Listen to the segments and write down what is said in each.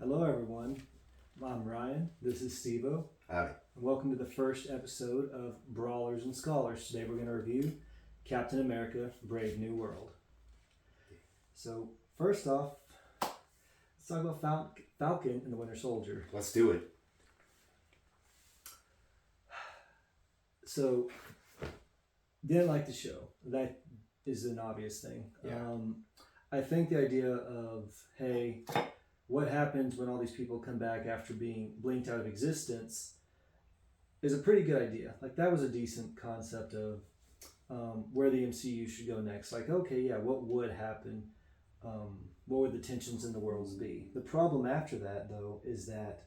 Hello, everyone. I'm Ryan. This is Stevo. Howdy. And welcome to the first episode of Brawlers and Scholars. Today we're going to review Captain America Brave New World. So, first off, let's talk about Falcon and the Winter Soldier. Let's do it. So, didn't like the show. That is an obvious thing. Yeah. I think the idea of, hey, what happens when all these people come back after being blinked out of existence is a pretty good idea. Like, that was a decent concept of where the MCU should go next. Like, okay, yeah, what would happen? What would the tensions in the worlds be? The problem after that, though, is that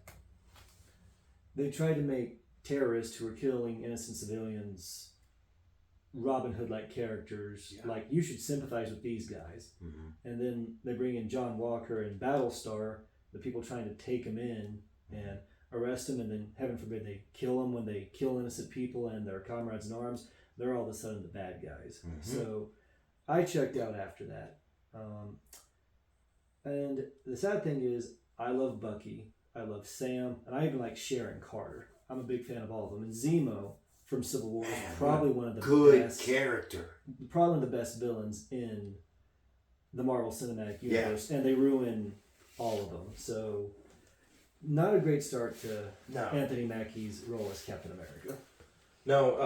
they tried to make terrorists who are killing innocent civilians Robin Hood like characters. Yeah. Like, you should sympathize with these guys. Mm-hmm. And then they bring in John Walker and Battlestar, the people trying to take him in and arrest him, and then, heaven forbid, they kill him when they kill innocent people and their comrades in arms. They're all of a sudden the bad guys. Mm-hmm. So I checked out after that. And the sad thing is, I love Bucky, I love Sam, and I even like Sharon Carter. I'm a big fan of all of them. And Zemo from Civil War is probably one of the good best, character. probably one of the best villains in the Marvel Cinematic Universe, and they ruin all of them. So, not a great start to Anthony Mackie's role as Captain America. No,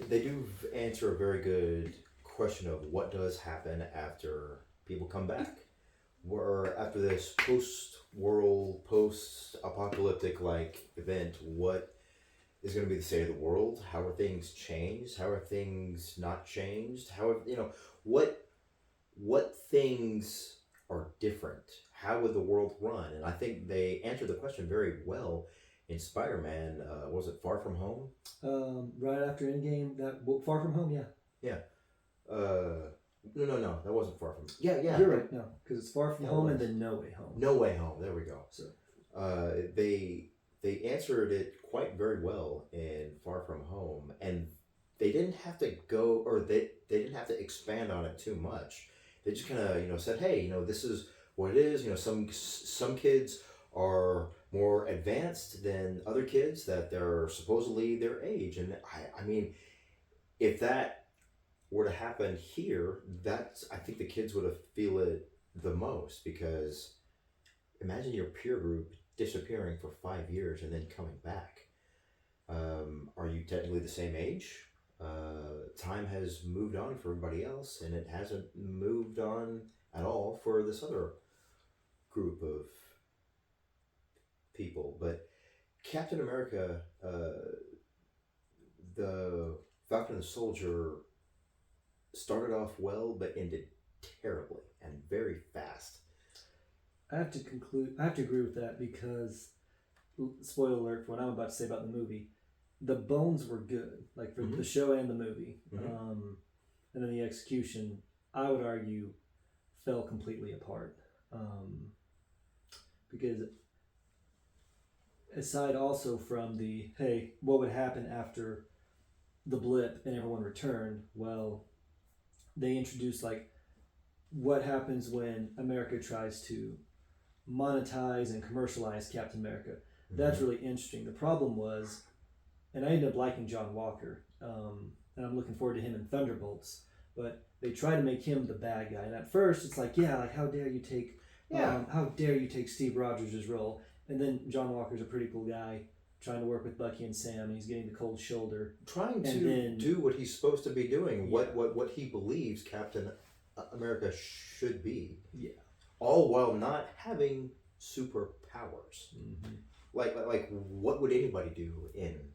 they do answer a very good question of what does happen after people come back. Or after this post-world, post-apocalyptic like event, what is going to be the state of the world? How are things changed? How are things not changed? How are, what things are different? How would the world run? And I think they answered the question very well in Spider-Man. Was it Far From Home? Right after Endgame, Far From Home, yeah. Yeah. No, that wasn't Far From. Yeah. You're right. No, because it's Far From Yeah, Home it and was. then No Way Home. No Way Home. There we go. So They answered it quite very well in Far From Home, and they didn't have to go, or they didn't have to expand on it too much. They just kind of said, hey, this is what it is. Some kids are more advanced than other kids that they're supposedly their age, and I mean, if that were to happen here, I think the kids would have feel it the most, because imagine your peer group disappearing for 5 years and then coming back. Are you technically the same age? Time has moved on for everybody else, and it hasn't moved on at all for this other group of people. But Captain America, the Falcon and the Soldier, started off well but ended terribly and very fast. I have to agree with that, because, spoiler alert for what I'm about to say about the movie, the bones were good, like for the show and the movie. Mhm. And then the execution, I would argue, fell completely apart. Because aside also from the, hey, what would happen after the blip and everyone returned, well, they introduced, like, what happens when America tries to monetize and commercialize Captain America. That's really interesting. The problem was, and I ended up liking John Walker, and I'm looking forward to him in Thunderbolts, but they try to make him the bad guy. And at first, it's like, yeah, like, how dare you take Steve Rogers' role? And then John Walker's a pretty cool guy, trying to work with Bucky and Sam, and he's getting the cold shoulder. Trying to do what he's supposed to be doing, what he believes Captain America should be. Yeah. All while not having superpowers. Mm-hmm. Like what would anybody do in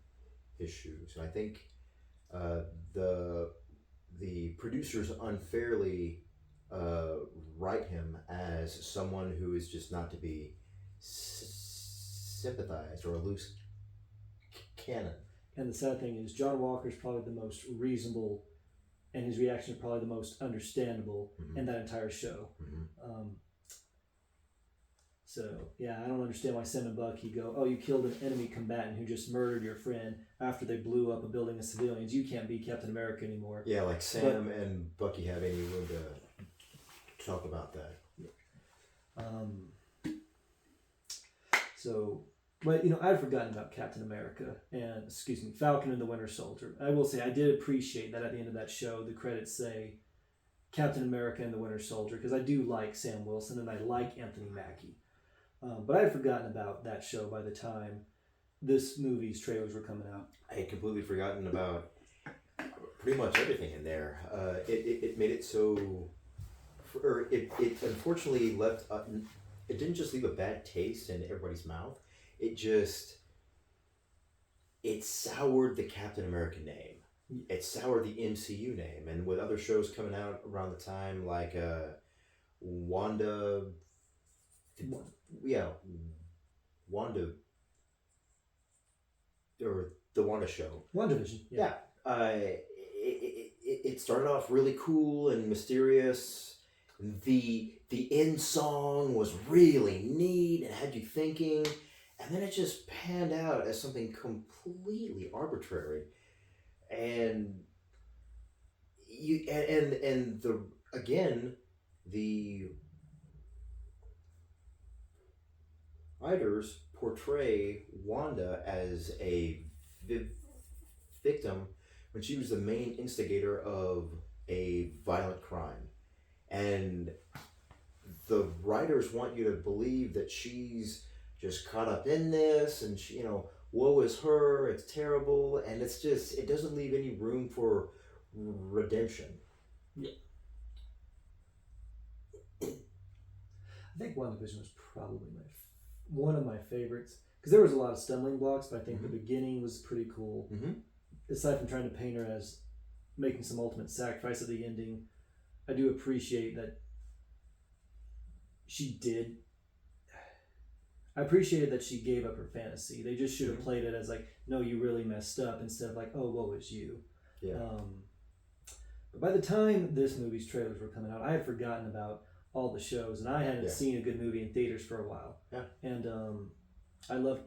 his shoes? And I think the producers unfairly write him as someone who is just not to be sympathized, or a loose cannon. And the sad thing is, John Walker's probably the most reasonable, and his reaction is probably the most understandable in that entire show. So, yeah, I don't understand why Sam and Bucky go, oh, you killed an enemy combatant who just murdered your friend after they blew up a building of civilians. You can't be Captain America anymore. Yeah, like Sam and Bucky have any room to talk about that. So, but I'd forgotten about Captain America and Falcon and the Winter Soldier. I will say I did appreciate that at the end of that show, the credits say Captain America and the Winter Soldier, because I do like Sam Wilson and I like Anthony Mackie. But I had forgotten about that show by the time this movie's trailers were coming out. I had completely forgotten about pretty much everything in there. It made it so, or it unfortunately left. It didn't just leave a bad taste in everybody's mouth. It soured the Captain America name. It soured the MCU name, and with other shows coming out around the time, like Wanda, or the Wanda show. WandaVision. Yeah. It started off really cool and mysterious. The end song was really neat and had you thinking, and then it just panned out as something completely arbitrary. And the writers portray Wanda as a victim when she was the main instigator of a violent crime. And the writers want you to believe that she's just caught up in this and she, woe is her, it's terrible, and it's just, it doesn't leave any room for redemption. Yeah. I think WandaVision was probably one of my favorites, because there was a lot of stumbling blocks, but I think the beginning was pretty cool. Aside from trying to paint her as making some ultimate sacrifice at the ending, I do appreciate that she did. I appreciated that she gave up her fantasy. They just should have played it as like, no, you really messed up, instead of like, oh, woe is you. Yeah. But by the time this movie's trailers were coming out, I had forgotten about all the shows, and I hadn't seen a good movie in theaters for a while. Yeah. And I love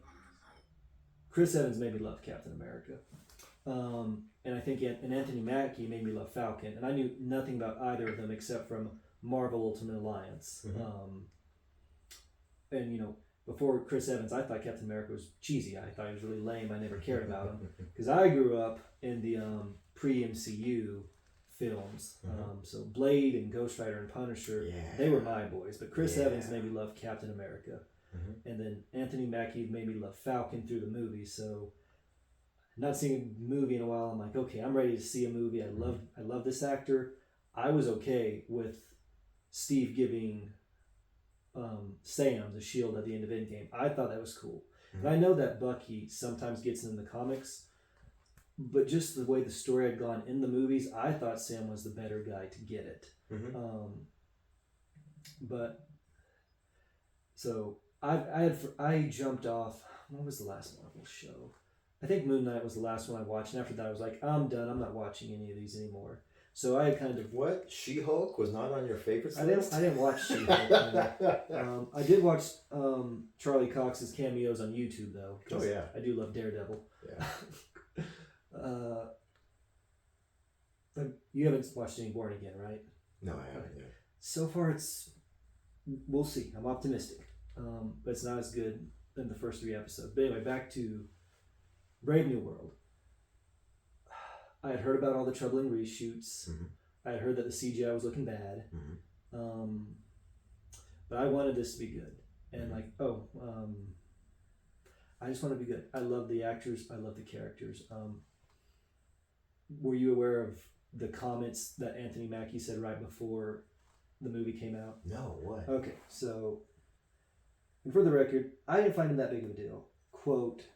Chris Evans made me love Captain America. And I think Anthony Mackie made me love Falcon, and I knew nothing about either of them except from Marvel Ultimate Alliance. And before Chris Evans, I thought Captain America was cheesy. I thought he was really lame. I never cared about him because I grew up in the pre-MCU films. So Blade and Ghost Rider and Punisher, they were my boys. But Chris Evans made me love Captain America. And then Anthony Mackie made me love Falcon through the movie. So not seeing a movie in a while, I'm like, okay, I'm ready to see a movie. I love this actor. I was okay with Steve giving Sam the shield at the end of Endgame. I thought that was cool. And I know that Bucky sometimes gets in the comics, but just the way the story had gone in the movies, I thought Sam was the better guy to get it. But so I jumped off. What was the last Marvel show? I think Moon Knight was the last one I watched, and after that I was like, I'm done. I'm not watching any of these anymore. So I kind of... What? She-Hulk was not on your favorites list? I didn't watch She-Hulk. I did watch Charlie Cox's cameos on YouTube, though. Oh, yeah. I do love Daredevil. Yeah. But you haven't watched any Born Again, right? No, I haven't yet. So far, we'll see. I'm optimistic. But it's not as good than the first 3 episodes. But anyway, back to Brave New World. I had heard about all the troubling reshoots. I had heard that the CGI was looking bad. But I wanted this to be good. And I just want to be good. I love the actors. I love the characters. Were you aware of the comments that Anthony Mackie said right before the movie came out? No, what? Okay, so, and for the record, I didn't find him that big of a deal. Quote,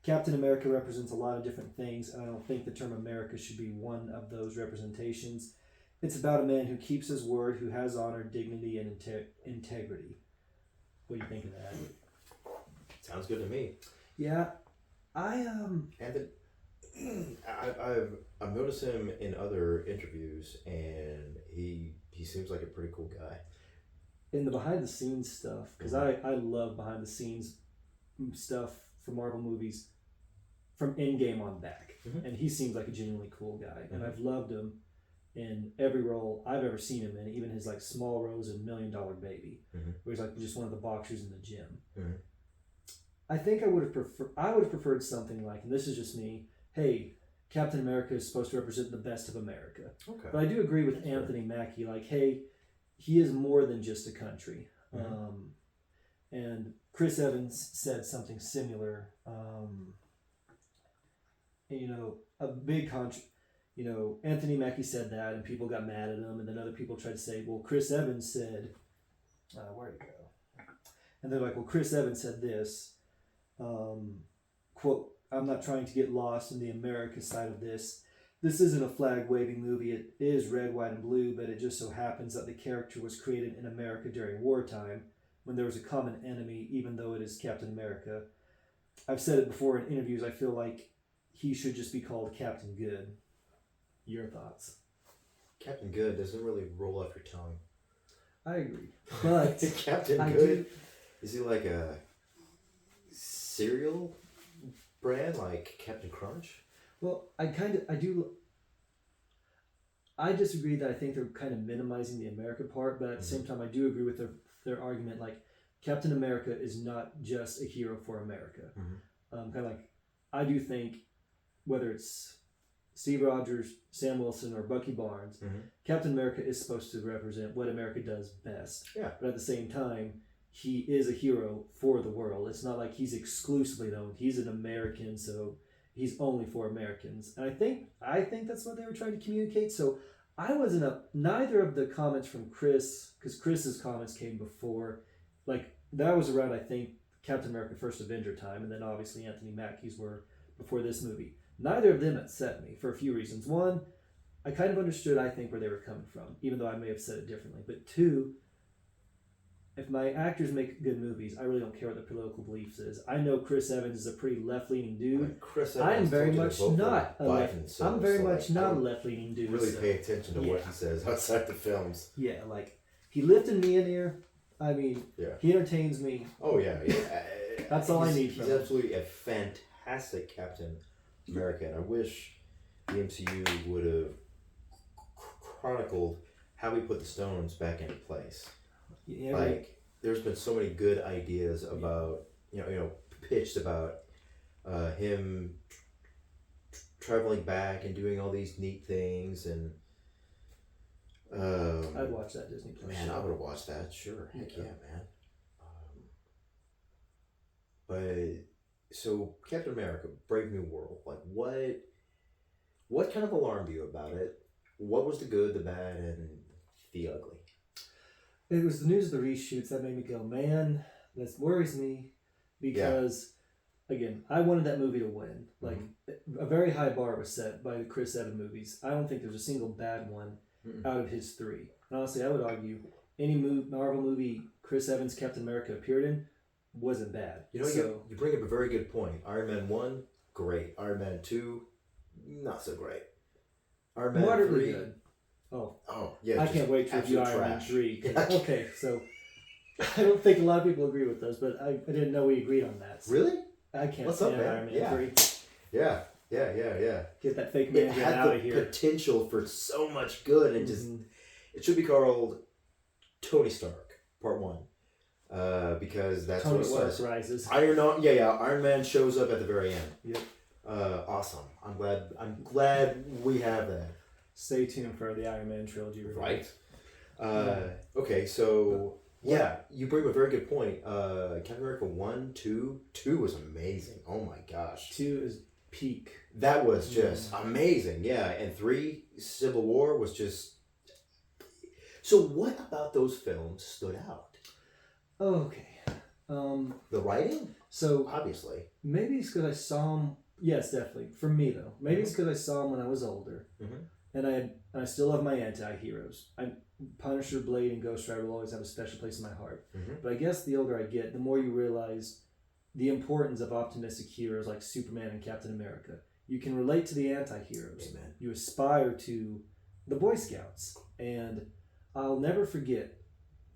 Captain America represents a lot of different things, and I don't think the term America should be one of those representations. It's about a man who keeps his word, who has honor, dignity, and integrity. What do you think of that? Sounds good to me. Yeah, I've noticed him in other interviews, and he seems like a pretty cool guy. In the behind the scenes stuff, because I love behind the scenes stuff for Marvel movies from Endgame on back, and he seems like a genuinely cool guy, and I've loved him in every role I've ever seen him in, even his like small roles in $1 Million Baby, where he's like just one of the boxers in the gym. I think I would have preferred something like, and this is just me. Hey, Captain America is supposed to represent the best of America. Okay. But I do agree with That's Anthony Mackie. Like, hey, he is more than just a country. Mhm. And Chris Evans said something similar. And, a big Anthony Mackie said that, and people got mad at him, and then other people tried to say, well, Chris Evans said, where'd it go? And they're like, well, Chris Evans said this, quote, I'm not trying to get lost in the America side of this. This isn't a flag-waving movie. It is red, white, and blue, but it just so happens that the character was created in America during wartime, when there was a common enemy, even though it is Captain America. I've said it before in interviews, I feel like he should just be called Captain Good. Your thoughts? Captain Good doesn't really roll off your tongue. I agree. But Captain I Good? do, Is he like a cereal brand like Captain Crunch? well, I disagree that I think they're kind of minimizing the America part, but at the same time, I do agree with their argument. Like, Captain America is not just a hero for America. Kind of like, I do think whether it's Steve Rogers, Sam Wilson, or Bucky Barnes, Captain America is supposed to represent what America does best. Yeah. But at the same time, he is a hero for the world. It's not like he's exclusively known. He's an American, so he's only for Americans. And I think that's what they were trying to communicate. So I wasn't neither of the comments from Chris, because Chris's comments came before, like, that was around, I think, Captain America First Avenger time, and then obviously Anthony Mackie's were before this movie. Neither of them upset me for a few reasons. One, I kind of understood, I think, where they were coming from, even though I may have said it differently. But two, if my actors make good movies, I really don't care what their political beliefs is. I know Chris Evans is a pretty left-leaning dude. Like Chris I am Evans very told you to much vote for not a left. Biden, so I'm very it's much like, I not a don't left-leaning dude. really so, pay attention to what yeah. he says outside the films. Yeah, like, he lifted me in here. I mean, Yeah. he entertains me. Oh yeah. That's all I He's- need He's from him. absolutely a fantastic Captain America, and I wish the MCU would have chronicled how we put the stones back into place. Yeah, Like, there's been so many good ideas about pitched about him traveling back and doing all these neat things, and I'd watch that Disney Plus. man, show. I would have watched that. Sure, heck Yeah. yeah, man. But so Captain America, Brave New World, like what kind of alarmed you about it? What was the good, the bad, and the ugly? It was the news of the reshoots that made me go, man, this worries me, because again, I wanted that movie to win. Like, a very high bar was set by the Chris Evans movies. I don't think there's a single bad one out of his three. And honestly, I would argue any Marvel movie Chris Evans, Captain America appeared in wasn't bad. You bring up a very good point. Iron Man 1, great. Iron Man 2, not so great. Iron Man moderately 3, good. Oh, yeah. I just can't wait to review absolute Iron Man trash. 3. Okay, so I don't think a lot of people agree with us, but I didn't know we agreed on that. So Really? I can't What's up, stand man? Iron Man Yeah. 3. Yeah. Get that fake It man had out the of here. potential for so much good, and just Mhm. it should be called Tony Stark Part 1, because that's Tony what it Stark was. rises. Iron Man shows up at the very end. Yep. Awesome. I'm glad we have that. Stay tuned for the Iron Man trilogy review. Right. Yeah. Okay, so yeah, you bring up a very good point. Captain America 1, 2 was amazing. Oh my gosh. 2 is peak. That was just amazing. Yeah, and 3, Civil War, was just. So what about those films stood out? Okay. The writing, So obviously. maybe it's because I saw him. Yes, definitely. For me though, maybe it's because I saw him when I was older, Mhm. and I still love my anti-heroes. Punisher, Blade, and Ghost Rider will always have a special place in my heart. Mhm. But I guess the older I get, the more you realize the importance of optimistic heroes like Superman and Captain America. You can relate to the anti-heroes. Amen. You aspire to the Boy Scouts. And I'll never forget,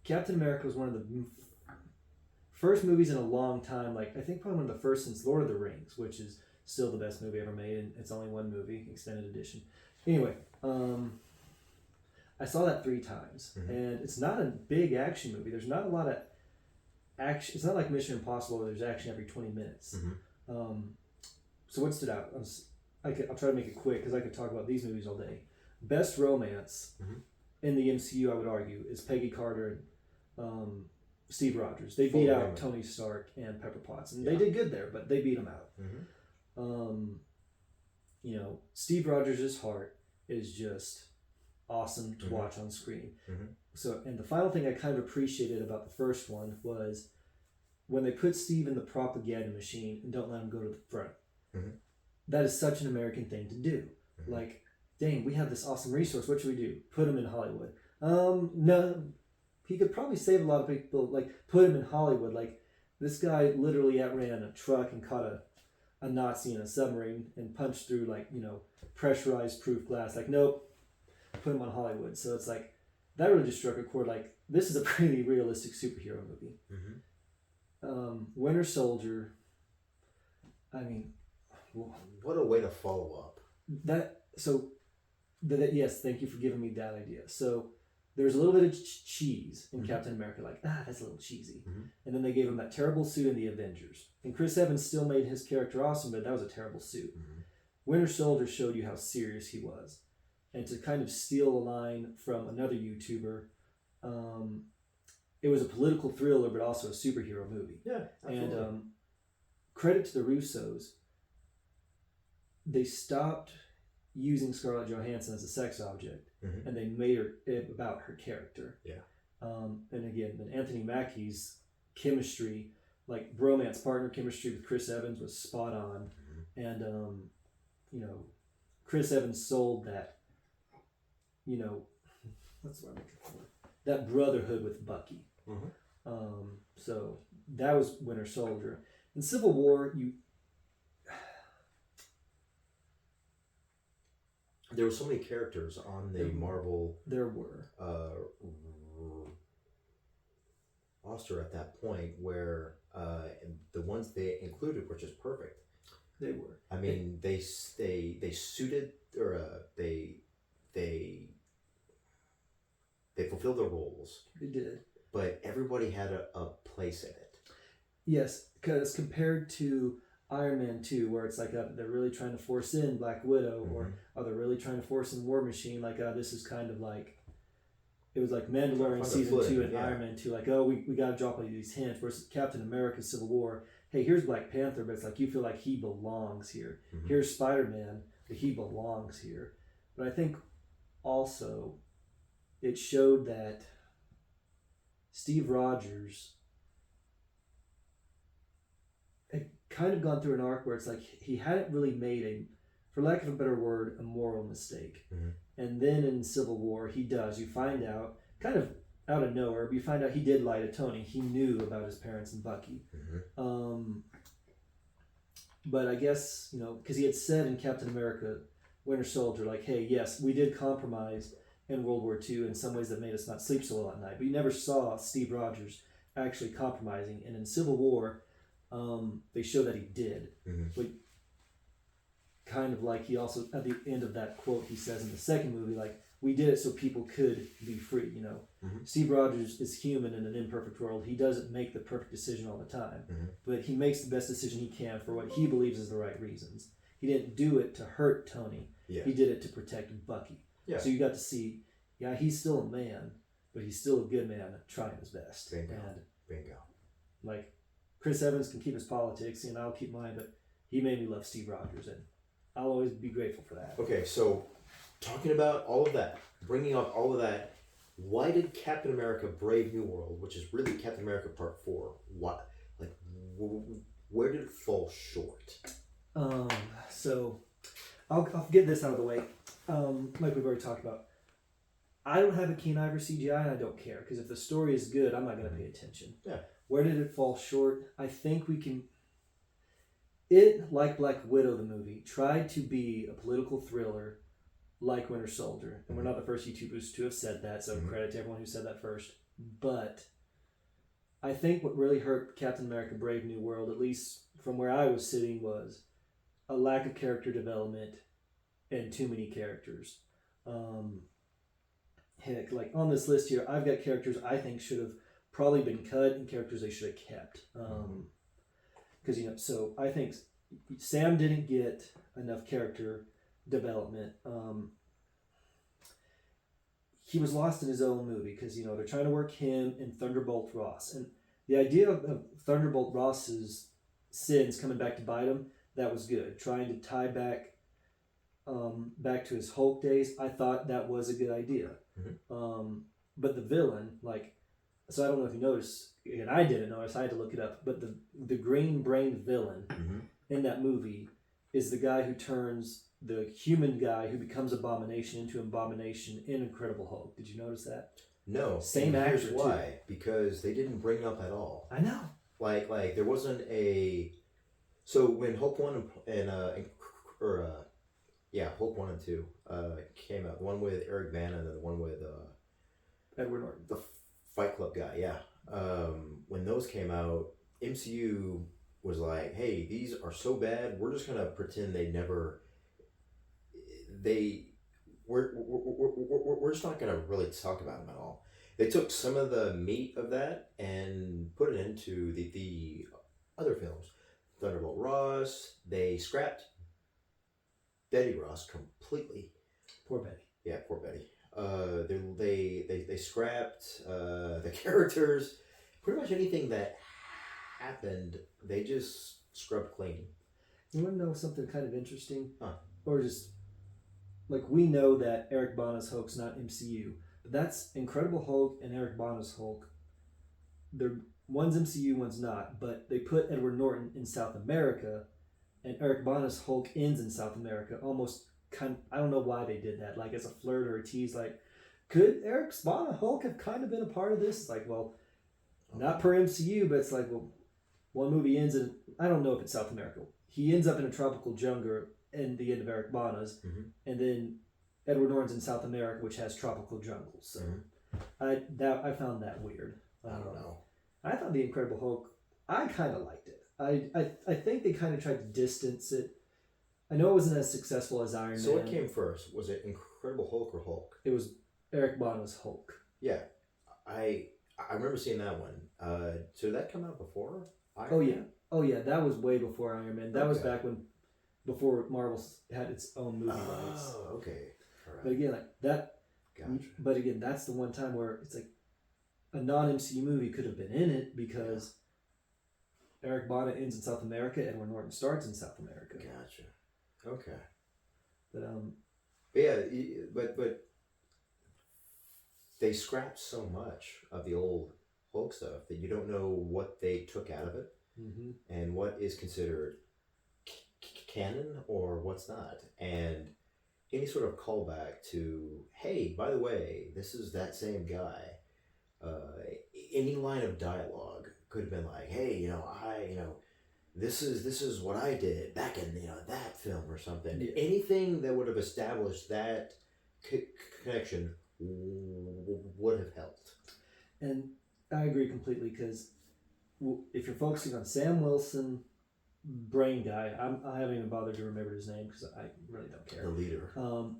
Captain America was one of the first movies in a long time, like I think probably one of the first since Lord of the Rings, which is still the best movie ever made, and it's only one movie, extended edition. Anyway, I saw that 3 times, Mhm. and it's not a big action movie. There's not a lot of action. It's not like Mission Impossible where there's action every 20 minutes. So what stood out? I'll try to make it quick because I could talk about these movies all day. Best romance in the MCU, I would argue, is Peggy Carter and Steve Rogers. They beat out Tony Stark and Pepper Potts, and they did good there, but they beat them out. You know, Steve Rogers' heart is just awesome to watch on screen. So, and the final thing I kind of appreciated about the first one was when they put Steve in the propaganda machine and don't let him go to the front. That is such an American thing to do. Like, dang, we have this awesome resource. What should we do? Put him in Hollywood. No, he could probably save a lot of people. Like, put him in Hollywood. Like, this guy literally outran a truck and caught a Nazi in a submarine and punched through, like, you know, pressurized proof glass. Like, nope, put him on Hollywood. So it's like, that really just struck a chord. Like, this is a pretty realistic superhero movie. Winter Soldier, I mean, what a way to follow up. Yes, thank you for giving me that idea. So there's a little bit of cheese in Captain America, like, that's a little cheesy. And then they gave him that terrible suit in the Avengers. And Chris Evans still made his character awesome, but that was a terrible suit. Winter Soldier showed you how serious he was. And to kind of steal a line from another YouTuber, it was a political thriller, but also a superhero movie. Yeah, absolutely. And credit to the Russos, they stopped using Scarlett Johansson as a sex object, and they made it about her character. And again, then Anthony Mackie's chemistry, like bromance partner chemistry with Chris Evans, was spot on. And you know, Chris Evans sold that. You know, that's what I'm looking for. That brotherhood with Bucky. So that was Winter Soldier. In Civil War, there were so many characters on the Marvel. There were roster at that point where the ones they included were just perfect. They were. I mean, they suited or they fulfilled their roles. They did. But everybody had a place in it. Yes, because compared to Iron Man 2, where it's like they're really trying to force in Black Widow, or they're really trying to force in War Machine, like this is kind of like, it was like Mandalorian season 2 and Iron Man 2, like, we got to drop all these hints, versus Captain America Civil War, hey, here's Black Panther, but it's like you feel like he belongs here. Here's Spider-Man, but he belongs here. But I think also it showed that Steve Rogers had kind of gone through an arc where it's like he hadn't really made for lack of a better word, a moral mistake. And then in Civil War, he does. You find out, kind of out of nowhere, but you find out he did lie to Tony. He knew about his parents and Bucky. But I guess, you know, because he had said in Captain America Winter Soldier, like, hey, yes, we did compromise in World War II in some ways that made us not sleep so well at night. But you never saw Steve Rogers actually compromising. And in Civil War, they show that he did. But kind of like he also, at the end of that quote, he says in the second movie, like, we did it so people could be free, you know. Steve Rogers is human in an imperfect world. He doesn't make the perfect decision all the time. But he makes the best decision he can for what he believes is the right reasons. He didn't do it to hurt Tony. He did it to protect Bucky. So you got to see, yeah, he's still a man, but he's still a good man trying his best. Bingo. Like, Chris Evans can keep his politics, and I'll keep mine, but he made me love Steve Rogers, and I'll always be grateful for that. Okay, so talking about all of that, bringing up all of that, why did Captain America Brave New World, which is really Captain America Part 4, where did it fall short? So I'll get this out of the way. Like we've already talked about, I don't have a keen eye for CGI, and I don't care, because if the story is good, I'm not going to pay attention. Where did it fall short? I think we can... It, like Black Widow, the movie, tried to be a political thriller like Winter Soldier. And we're not the first YouTubers to have said that, so credit to everyone who said that first. But I think what really hurt Captain America Brave New World, at least from where I was sitting, was a lack of character development and too many characters. Heck, like on this list here, I've got characters I think should have probably been cut and characters they should have kept. Because so I think Sam didn't get enough character development. He was lost in his own movie because they're trying to work him and Thunderbolt Ross, and the idea of Thunderbolt Ross's sins coming back to bite him, that was good. Trying to tie back to his Hulk days, I thought that was a good idea. But the villain, so I don't know if you noticed, and I didn't notice, I had to look it up, but the green-brained villain in that movie is the guy who turns the human guy who becomes Abomination into Abomination in Incredible Hulk. Did you notice that? No. Same and actor, here's why. Because they didn't bring it up at all. I know. Like there wasn't a... So when Hulk 1 Hulk 1 and 2 came out, the one with Eric Bana and then the one with... Edward Norton. The Fight Club guy, yeah. When those came out, MCU was like, hey, these are so bad, we're just going to pretend they never... We're just not going to really talk about them at all. They took some of the meat of that and put it into the other films. Thunderbolt Ross, they scrapped Betty Ross completely. Poor Betty. Yeah, poor Betty. They scrapped the characters. Pretty much anything that happened, they just scrubbed clean. You want to know something kind of interesting? Huh. Or just, we know that Eric Bana's Hulk's not MCU, but that's Incredible Hulk and Eric Bana's Hulk. One's MCU, one's not, but they put Edward Norton in South America, and Eric Bana's Hulk ends in South America, almost I don't know why they did that, as a flirt or a tease, could Eric Bana Hulk have kind of been a part of this? Not per MCU, but it's one movie ends in, I don't know if it's South America. He ends up in a tropical jungle in the end of Eric Bana's, and then Edward Norton's in South America, which has tropical jungles. So I found that weird. I don't know. I thought the Incredible Hulk, I kind of liked it. I think they kind of tried to distance it. I know it wasn't as successul as Iron Man. So what came first? Was it Incredible Hulk or Hulk? It was Eric Bana's Hulk. Yeah, I remember seeing that one. So did that come out before Iron Man? Oh yeah, that was way before Iron Man. That was back before Marvel had its own movie rights. Oh, okay. All right. But again, that. Gotcha. But again, that's the one time where it's a non-MCU movie could have been in it because Eric Bana ends in South America, Edward Norton starts in South America. Gotcha. Okay. But but they scrapped so much of the old Hulk stuff that you don't know what they took out of it and what is considered canon or what's not. And any sort of callback to, hey, by the way, this is that same guy. Any line of dialogue could have been like, hey, this is what I did back in that film or something. Yeah. Anything that would have established that connection would have helped. And I agree completely because if you're focusing on Sam Wilson, brain guy, I haven't even bothered to remember his name because I really don't care. The leader.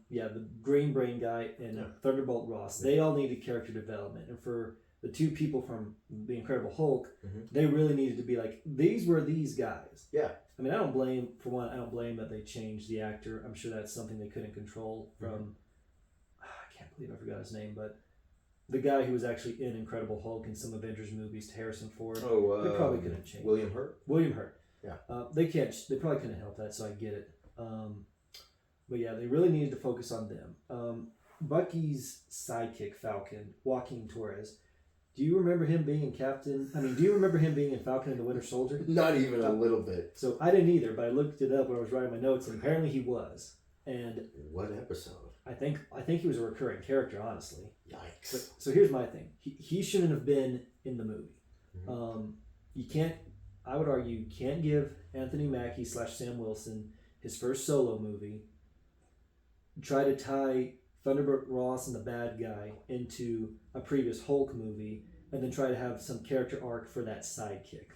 The green brain guy and Thunderbolt Ross, they all needed character development. And for the two people from The Incredible Hulk, they really needed to be these were these guys. Yeah. I mean, I don't blame that they changed the actor. I'm sure that's something they couldn't control from, I can't believe I forgot his name, but the guy who was actually in Incredible Hulk and some Avengers movies, Harrison Ford. They probably couldn't change. William Hurt. Yeah. They probably couldn't help that, so I get it. But yeah, they really needed to focus on them. Bucky's sidekick, Falcon, Joaquin Torres. Do you remember him being in Falcon and the Winter Soldier? Not even a little bit. So I didn't either, but I looked it up when I was writing my notes, and apparently he was. And what episode? I think he was a recurring character, honestly. Yikes. So here's my thing. He shouldn't have been in the movie. I would argue you can't give Anthony Mackie / Sam Wilson his first solo movie, try to tie Thunderbolt Ross and the bad guy into a previous Hulk movie, and then try to have some character arc for that sidekick.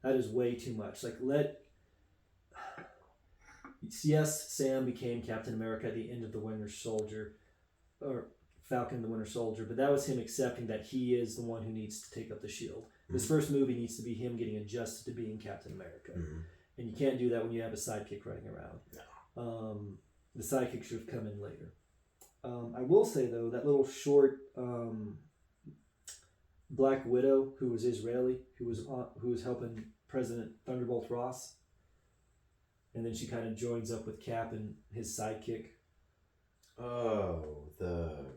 That is way too much. Yes, Sam became Captain America at the end of The Winter Soldier, or Falcon and the Winter Soldier, but that was him accepting that he is the one who needs to take up the shield. This Mhm. first movie needs to be him getting adjusted to being Captain America. Mhm. And you can't do that when you have a sidekick running around. No. The sidekick should have come in later. I will say, though, that little short Black Widow, who was Israeli, who was helping President Thunderbolt Ross, and then she kind of joins up with Cap and his sidekick. Oh, the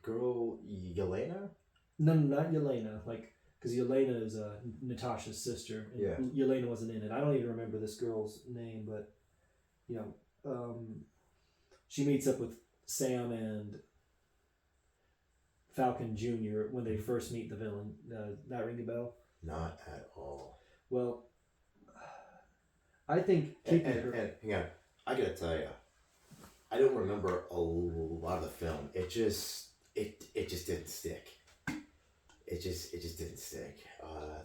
girl Yelena? No, not Yelena. Because Yelena is Natasha's sister. And Yeah. Yelena wasn't in it. I don't even remember this girl's name, but she meets up with Sam and Falcon Jr. when they first meet the villain. That ring a bell? Not at all. Well, I think And hang on, I gotta tell you, I don't remember a lot of the film. It just didn't stick. It just didn't stick.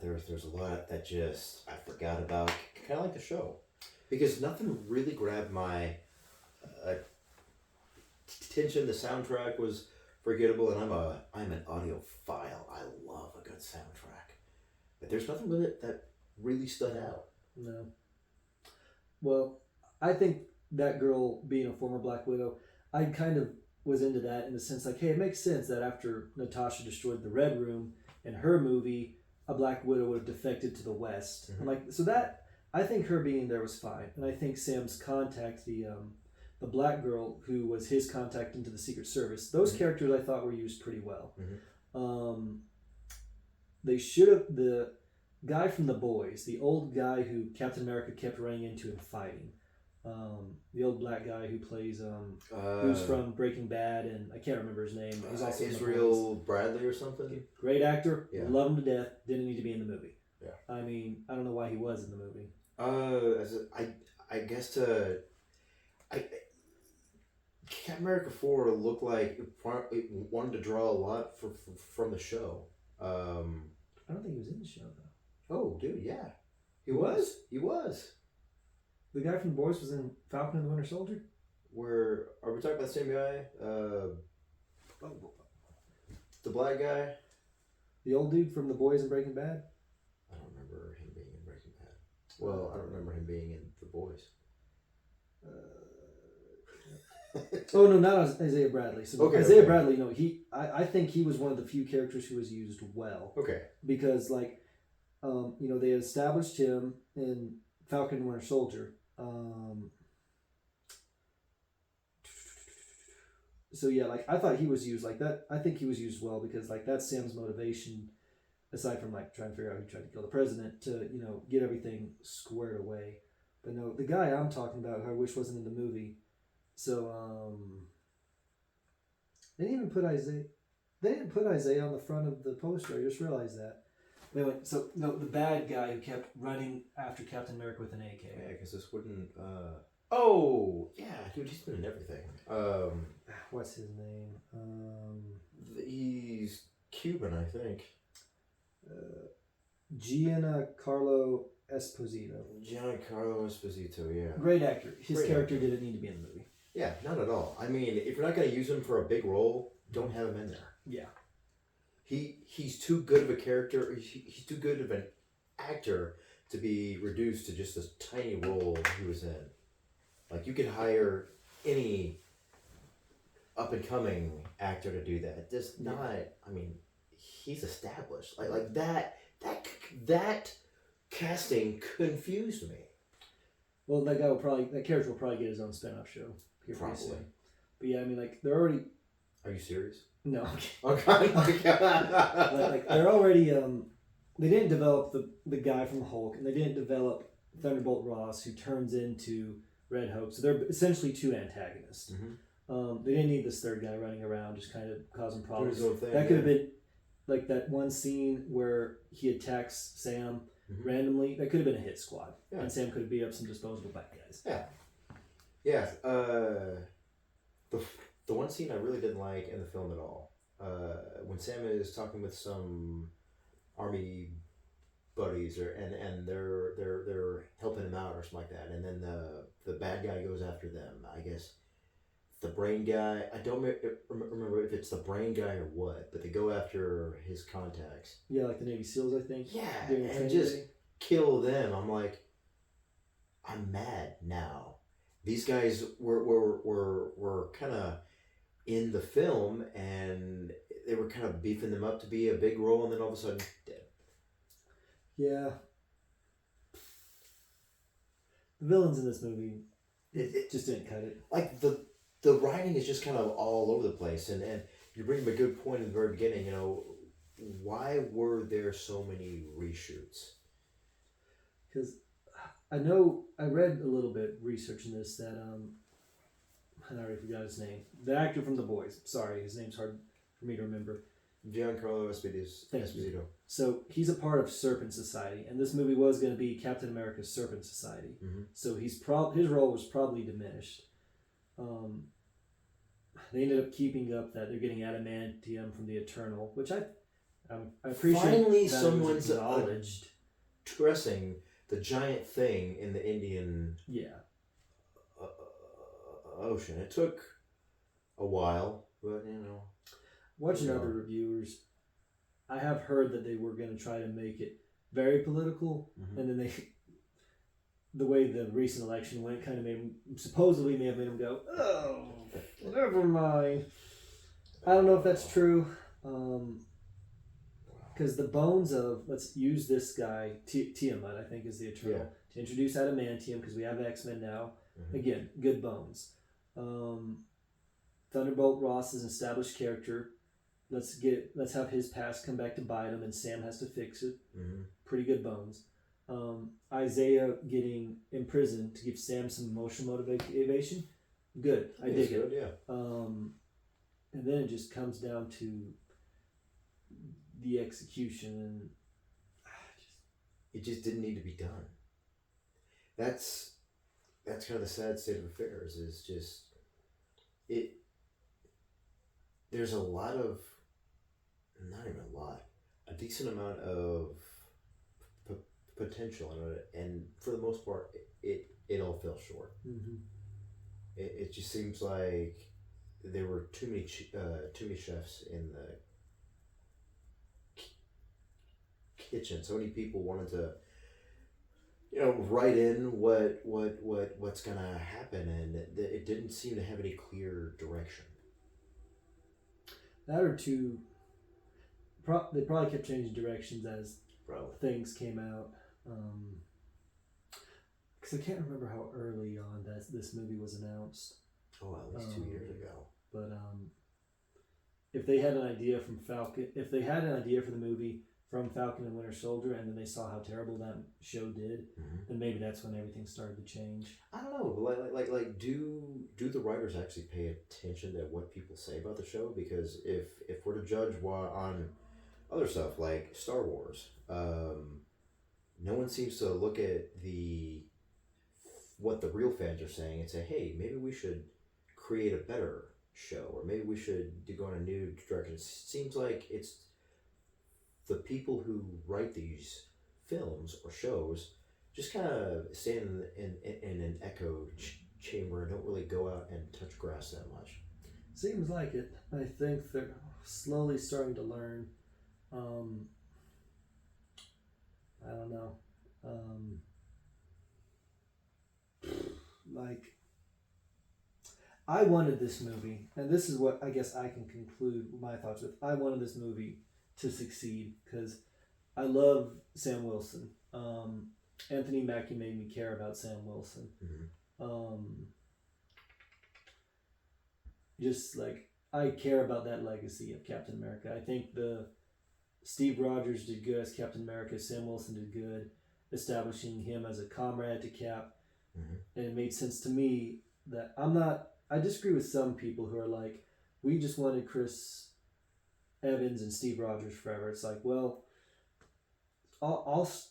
There's a lot that just I forgot about. Kind of like the show, because nothing really grabbed my attention. The soundtrack was forgettable, and I'm an audiophile. I love a good soundtrack, but there's nothing really that really stood out. No. Well, I think that girl being a former Black Widow, I kind of was into that in the sense hey, it makes sense that after Natasha destroyed the Red Room in her movie, a Black Widow would have defected to the West. Mhm. I'm like, so that I think her being there was fine, and I think Sam's contact, the black girl who was his contact into the Secret Service, those Mhm. characters I thought were used pretty well. Mhm. They should have the guy from The Boys, the old guy who Captain America kept running into and fighting. The old black guy who plays who's from Breaking Bad, and I can't remember his name. He's also in The Boys. Israel Bradley or something. Great actor, Yeah. love him to death. Didn't need to be in the movie. Yeah. I mean, I don't know why he was in the movie. I guess Captain America 4 looked like it wanted to draw a lot from the show. I don't think he was in the show though. Oh, dude, yeah, He was? He was. The guy from The Boys was in Falcon and the Winter Soldier. Are we talking about the same guy? The black guy. The old dude from The Boys and Breaking Bad. I don't remember him being in Breaking Bad. Well, I don't remember him being in The Boys. Oh no, not Isaiah Bradley. So Okay, Isaiah okay. Bradley, no, I think he was one of the few characters who was used well Okay. because they established him in Falcon and Winter Soldier. So yeah, I thought he was used like that. I think he was used well because that's Sam's motivation, aside from trying to figure out who tried to kill the president, to get everything squared away. But no, the guy I'm talking about, who I wish wasn't in the movie. So they didn't even put Isaiah. They didn't put Isaiah on the front of the poster. I just realized that. Anyway, so the bad guy who kept running after Captain America with an AK. Yeah, because this wouldn't. Oh yeah, dude, he's been in everything. What's his name? He's Cuban, I think. Giancarlo Esposito. Giancarlo Esposito, yeah. Great actor. His Great character didn't need to be in the movie. Yeah, not at all. I mean, if you're not going to use him for a big role, don't have him in there. Yeah. He's too good of a character. He's too good of an actor to be reduced to just this tiny role he was in. You could hire any up and coming actor to do that. Just not. I mean, he's established. Like that casting confused me. Well, that character will probably get his own spin-off show here pretty Probably. soon. But yeah, I mean, they're already. Are you serious? No. Okay. But they're already. They didn't develop the guy from Hulk, and they didn't develop Thunderbolt Ross, who turns into Red Hope. So they're essentially two antagonists. Mm-hmm. They didn't need this third guy running around just kind of causing problems. Doing his own thing, That could have been that one scene where he attacks Sam Mm-hmm. randomly. That could have been a hit squad, Yeah. and Sam could have beat up some disposable bad guys. Yeah. Yeah. The one scene I really didn't like in the film at all. When Sam is talking with some army buddies, and they're helping him out or something like that, and then the bad guy goes after them. I guess the brain guy. I don't remember if it's the brain guy or what, but they go after his contacts. Yeah, like the Navy SEALs, I think. Yeah, During and training just day. kill them. I'm like, I'm mad now. These guys were kind of in the film, and they were kind of beefing them up to be a big role, and then all of a sudden, dead. Yeah. The villains in this movie It just didn't cut it. like the writing is just kind of all over the place, and you bring up a good point in the very beginning. You know, why were there so many reshoots? Because I know I read a little bit researching this that I already forgot his name. The actor from The Boys. Sorry, his name's hard for me to remember. Giancarlo Esposito. So he's a part of Serpent Society, and this movie was going to be Captain America's Serpent Society. Mm-hmm. So his role was probably diminished. They ended up keeping up that they're getting adamantium from the Eternal, which I appreciate. Finally, that someone's it was acknowledged. Addressing the giant thing in the Indian Ocean. It took a while, but you know. Watching other reviewers, I have heard that they were going to try to make it very political, and then the way the recent election went kind of supposedly may have made them go, oh, never mind. I don't know if that's true, because the bones of, let's use this guy, Tiamat, I think is the Eternal, to introduce adamantium, because we have X-Men now. Again, good bones. Thunderbolt Ross is an established character. Let's have his past come back to bite him, and Sam has to fix it. Pretty good bones. Isaiah getting imprisoned to give Sam some emotional motivation. Good. I dig it. Yeah. And then it just comes down to the execution, and it just didn't need to be done. That's kind of the sad state of affairs. Is just it. There's a lot of, not even a lot, a decent amount of potential in it, and for the most part, it all fell short. It just seems like there were too many chefs in the kitchen. So many people wanted to, write in what's gonna happen, and it didn't seem to have any clear direction. That or two. They probably kept changing directions as things came out. Because I can't remember how early on this movie was announced. Oh, at least 2 years ago. But if they had an idea from Falcon, if they had an idea for the movie from Falcon and Winter Soldier, and then they saw how terrible that show did, then maybe that's when everything started to change. I don't know. Like, do the writers actually pay attention to what people say about the show? Because if we're to judge on other stuff like Star Wars, no one seems to look at what the real fans are saying and say, hey, maybe we should create a better show, or maybe we should go in a new direction. It seems like it's the people who write these films or shows just kind of stand in an echo chamber and don't really go out and touch grass that much. Seems like it. I think they're slowly starting to learn. I don't know. I wanted this movie, and this is what I guess I can conclude my thoughts with. I wanted this movie to succeed because I love Sam Wilson. Anthony Mackie made me care about Sam Wilson. Just like I care about that legacy of Captain America. I think Steve Rogers did good as Captain America. Sam Wilson did good, establishing him as a comrade to Cap. And it made sense to me that I disagree with some people who are like, we just wanted Chris Evans and Steve Rogers forever. It's like, well,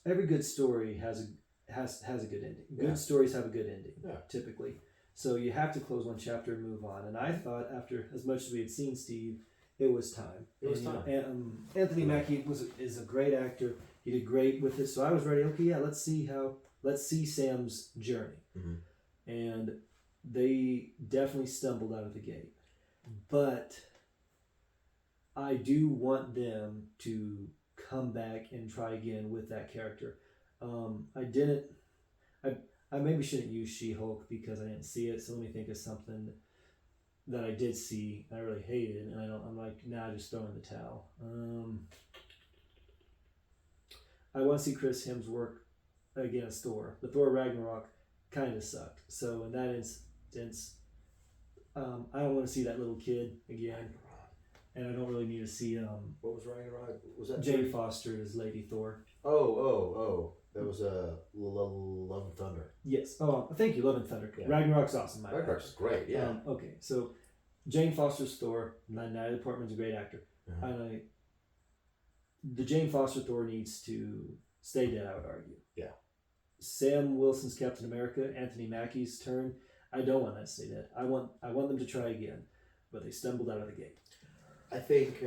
every good story has a good ending. Good stories have a good ending, typically. So you have to close one chapter and move on. And I thought after as much as we had seen Steve, it was time. Anthony Mackie is a great actor. He did great with it. So I was ready. Okay, yeah, let's see Sam's journey. And they definitely stumbled out of the gate. But I do want them to come back and try again with that character. I didn't. I maybe shouldn't use She-Hulk because I didn't see it. So let me think of something that I did see. I really hated, and I'm like, nah, just throwing the towel. I want to see Chris Hemsworth against Thor. The Thor Ragnarok kind of sucked. So in that instance, I don't want to see that little kid again, and I don't really need to see What was Ragnarok? Was that Jane three? Foster as Lady Thor. Oh. That was Love and Thunder. Yes. Oh, thank you, Love and Thunder. Yeah. Ragnarok's awesome. My bad. Ragnarok's great, yeah. Okay, so Jane Foster's Thor. Natalie Portman's a great actor. Uh-huh. The Jane Foster Thor needs to stay dead, I would argue. Yeah. Sam Wilson's Captain America, Anthony Mackie's turn. I don't want that to stay dead. I want them to try again, but they stumbled out of the gate. I think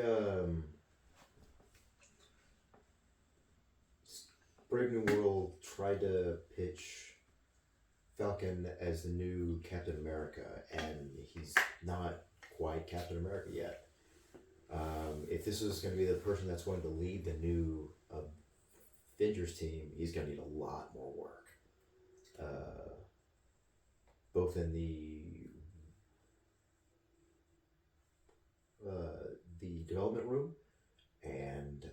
Brave New World tried to pitch Falcon as the new Captain America, and he's not quite Captain America yet. If this is going to be the person that's going to lead the new Avengers team, he's going to need a lot more work. Both in the development room and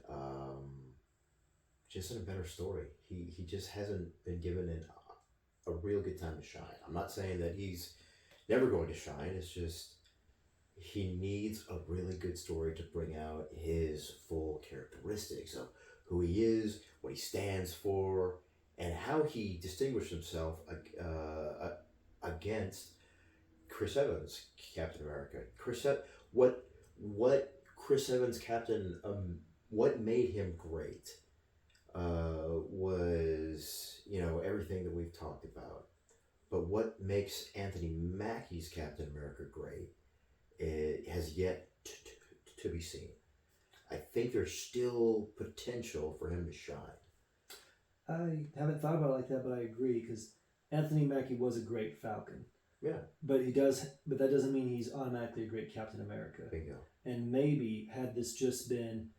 just in a better story. He just hasn't been given a real good time to shine. I'm not saying that he's never going to shine. It's just he needs a really good story to bring out his full characteristics of who he is, what he stands for, and how he distinguished himself against Chris Evans, Captain America. What Chris Evans Captain what made him great was everything that we've talked about. But what makes Anthony Mackie's Captain America great, it has yet to be seen. I think there's still potential for him to shine. I haven't thought about it like that, but I agree because Anthony Mackie was a great Falcon. Yeah. But that doesn't mean he's automatically a great Captain America. Bingo. And maybe had this just been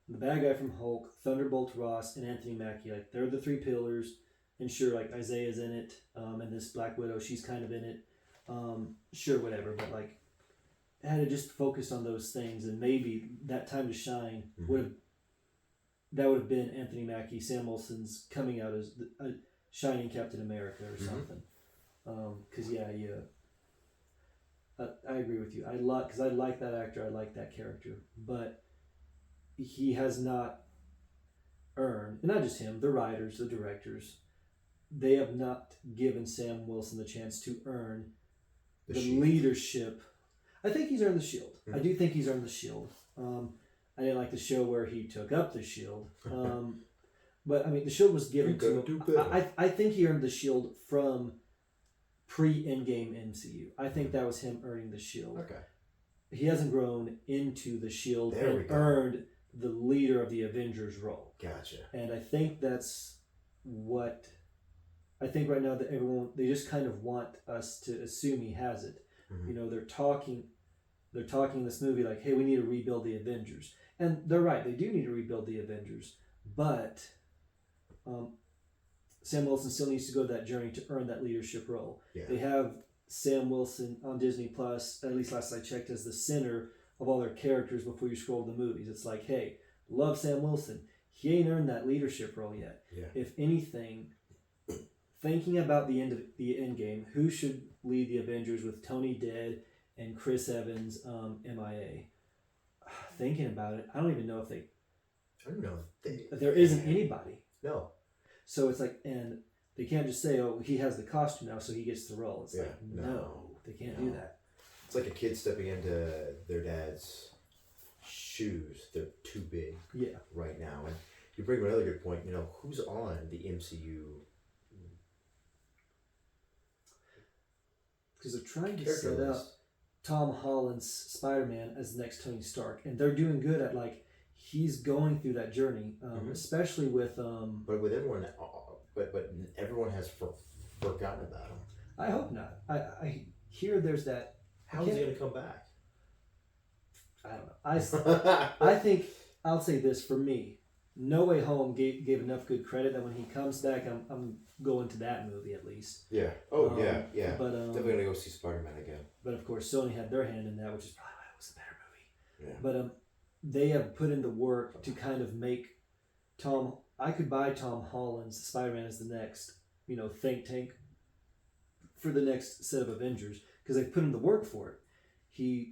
the bad guy from Hulk, Thunderbolt Ross, and Anthony Mackie, like they're the three pillars. And sure, like Isaiah's in it, and this Black Widow, she's kind of in it. Sure, whatever, but like had it just focused on those things, and maybe that time to shine would have been Anthony Mackie, Sam Wilson's coming out as a shining Captain America or something. Because I agree with you. I like that actor. I like that character, but he has not earned, and not just him, the writers, the directors, they have not given Sam Wilson the chance to earn the leadership. I think he's earned the shield. I do think he's earned the shield. I didn't like the show where he took up the shield. But I mean, the shield was given to him. I think he earned the shield from pre-Endgame MCU. I think that was him earning the shield. Okay. He hasn't grown into the shield There we and go. earned the leader of the Avengers role. Gotcha. And I think that's what I think right now that they just kind of want us to assume he has it. Mm-hmm. They're talking in this movie like, hey, we need to rebuild the Avengers. And they're right, they do need to rebuild the Avengers. But Sam Wilson still needs to go that journey to earn that leadership role. Yeah. They have Sam Wilson on Disney Plus, at least last I checked, as the center of all their characters before you scroll the movies. It's like, hey, love Sam Wilson. He ain't earned that leadership role yet. Yeah. If anything, thinking about the end game, who should lead the Avengers with Tony dead and Chris Evans MIA? Thinking about it, I don't even know if I don't know. there isn't anybody. No. So it's like, and they can't just say, oh, he has the costume now, so he gets the role. It's Yeah, like, no, they can't do that. It's like a kid stepping into their dad's shoes. They're too big right now. And you bring up another good point. Who's on the MCU? Because they're trying to set up Tom Holland's Spider-Man as the next Tony Stark, and they're doing good at he's going through that journey, especially with But with everyone, but everyone has forgotten about him. I hope not. here there's that. How is he going to come back? I don't know. I think I'll say this for me. No Way Home gave enough good credit that when he comes back, I'm going to that movie at least. Yeah. Oh Um, yeah. But Definitely gonna go see Spider-Man again. but of course Sony had their hand in that, which is probably why it was a better movie. Yeah. But they have put in the work to kind of make Tom. I could buy Tom Holland's Spider-Man as the next, think tank for the next set of Avengers because they've put in the work for it.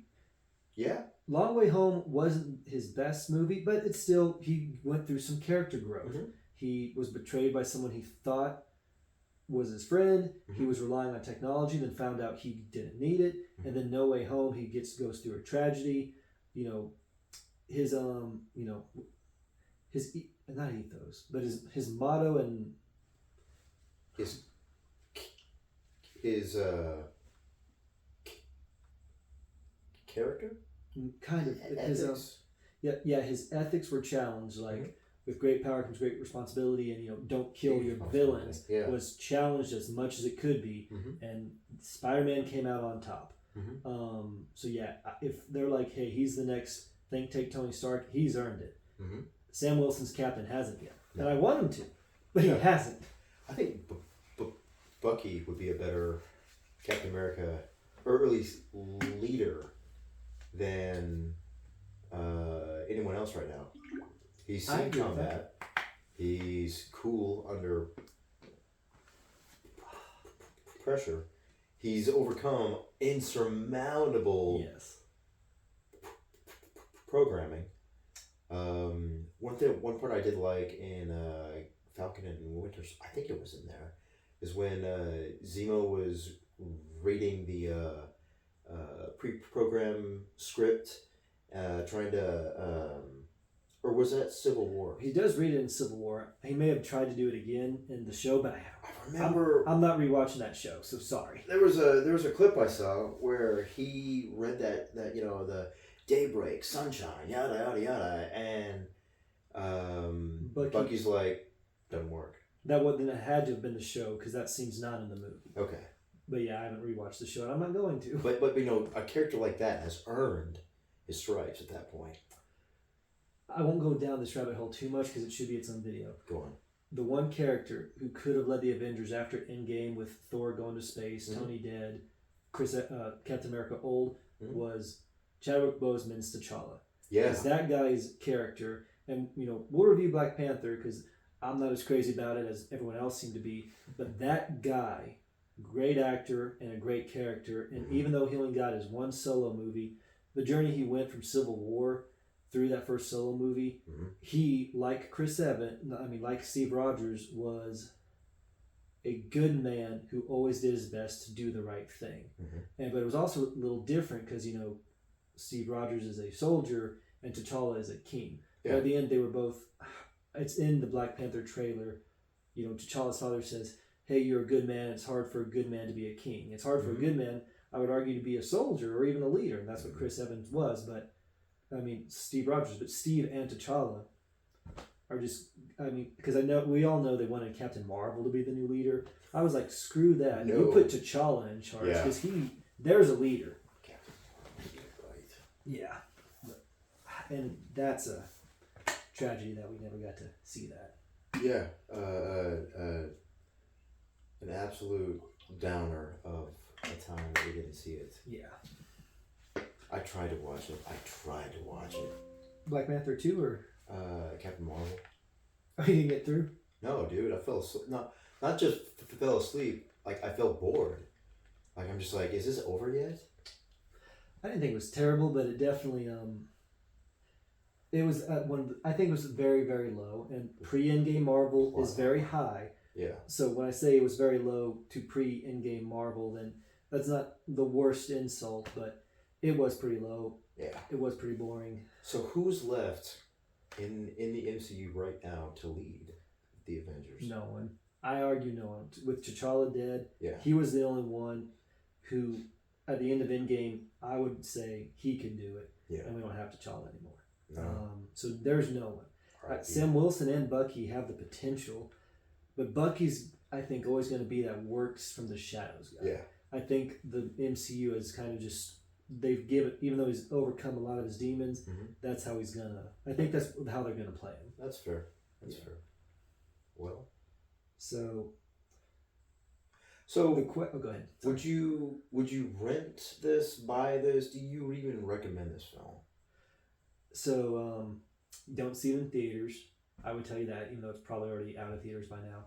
Yeah. Long Way Home wasn't his best movie, but it's still, he went through some character growth. Mhm. He was betrayed by someone he thought was his friend. He Mhm. was relying on technology, then found out he didn't need it. And then No Way Home, he goes through a tragedy. His not ethos, but his motto and His character. kind of his Ethics. his ethics were challenged. Like Mhm. with great power comes great responsibility, and don't kill your villains Yeah. was challenged as much as it could be. Mhm. And Spider-Man came out on top. Mhm. So yeah, if they're like, hey, he's the next think take Tony Stark, he's earned it. Mhm. Sam Wilson's Captain hasn't yet, No. and I want him to, but Yeah. he hasn't. I think Bucky would be a better Captain America, or at least leader, than anyone else right now. He's I seen agree with combat. He's cool under pressure. He's overcome insurmountable Yes. programming. One part I did like in Falcon and Winter, I think it was in there, is when Zemo was reading the pre-program script, trying to, or was that Civil War? He does read it in Civil War. He may have tried to do it again in the show, but I remember I'm not rewatching that show, so sorry. there was a clip I saw where he read that the daybreak, sunshine, yada yada yada, and Bucky's like, doesn't work. That wouldn't have had to have been the show because that scene's not in the movie. Okay. But yeah, I haven't rewatched the show, and I'm not going to. But a character like that has earned his stripes at that point. I won't go down this rabbit hole too much because it should be its own video. Go on. The one character who could have led the Avengers after Endgame with Thor going to space, Mhm. Tony dead, Captain America old, Mhm. was Chadwick Boseman's T'Challa. Yeah. Because that guy's character, and we'll review Black Panther because I'm not as crazy about it as everyone else seemed to be, but that guy, great actor and a great character, and even though he only got his one solo movie, the journey he went from Civil War through that first solo movie, Mhm. he, like like Steve Rogers, was a good man who always did his best to do the right thing. Mhm. But it was also a little different because, Steve Rogers is a soldier and T'Challa is a king. But Yeah. at the end, they were both, it's in the Black Panther trailer, T'Challa's father says, hey, you're a good man. It's hard for a good man to be a king. It's hard for a Mhm. good man, I would argue, to be a soldier or even a leader. And that's what Chris Evans was. But, Steve Rogers, but Steve and T'Challa are just, because we all know they wanted Captain Marvel to be the new leader. I was like, screw that. No. You put T'Challa in charge Yeah. because there's a leader. Right. Yeah. And that's a tragedy that we never got to see that. Yeah. An absolute downer of a time that we didn't see it. Yeah. I tried to watch it. Black Panther 2 or Captain Marvel. you didn't get through? No, dude, I fell asleep. Not just fell asleep. Like, I felt bored. Like, I'm just like, is this over yet? I didn't think it was terrible, but it definitely it was at I think it was very, very low, and pre-Endgame Marvel is very high. Yeah. So when I say it was very low to pre-Endgame Marvel, then that's not the worst insult, but it was pretty low. Yeah. It was pretty boring. So who's left in the MCU right now to lead the Avengers? No one. I argue no one. With T'Challa dead, Yeah. he was the only one who, at the end of Endgame, I would say he can do it, Yeah. and we don't have T'Challa anymore. No. So there's no one. Right. Sam Wilson and Bucky have the potential, but Bucky's, I think, always going to be that works from the shadows guy. Yeah. I think the MCU is kind of just they've given, even though he's overcome a lot of his demons, that's how he's gonna. I think that's how they're gonna play him. That's fair. That's Yeah. fair. Well, So so oh, go ahead. would you rent this, buy this? Do you even recommend this film? So don't see it in theaters. I would tell you that, even though it's probably already out of theaters by now.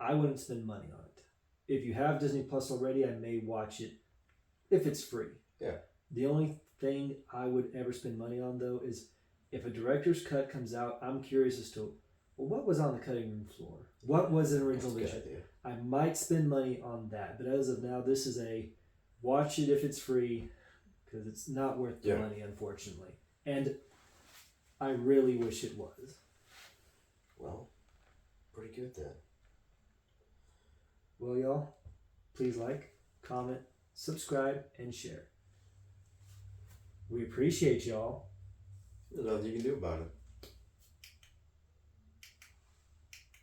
I wouldn't spend money on it. If you have Disney Plus already, I may watch it if it's free. Yeah. The only thing I would ever spend money on, though, is if a director's cut comes out, I'm curious as to, well, what was on the cutting room floor? What was an original That's a vision? good idea. I might spend money on that, but as of now, this is a watch it if it's free, because it's not worth the Yeah. money, unfortunately. And I really wish it was. Well, pretty good then. Well, y'all, please like, comment, subscribe, and share. We appreciate y'all. There's nothing you can do about it.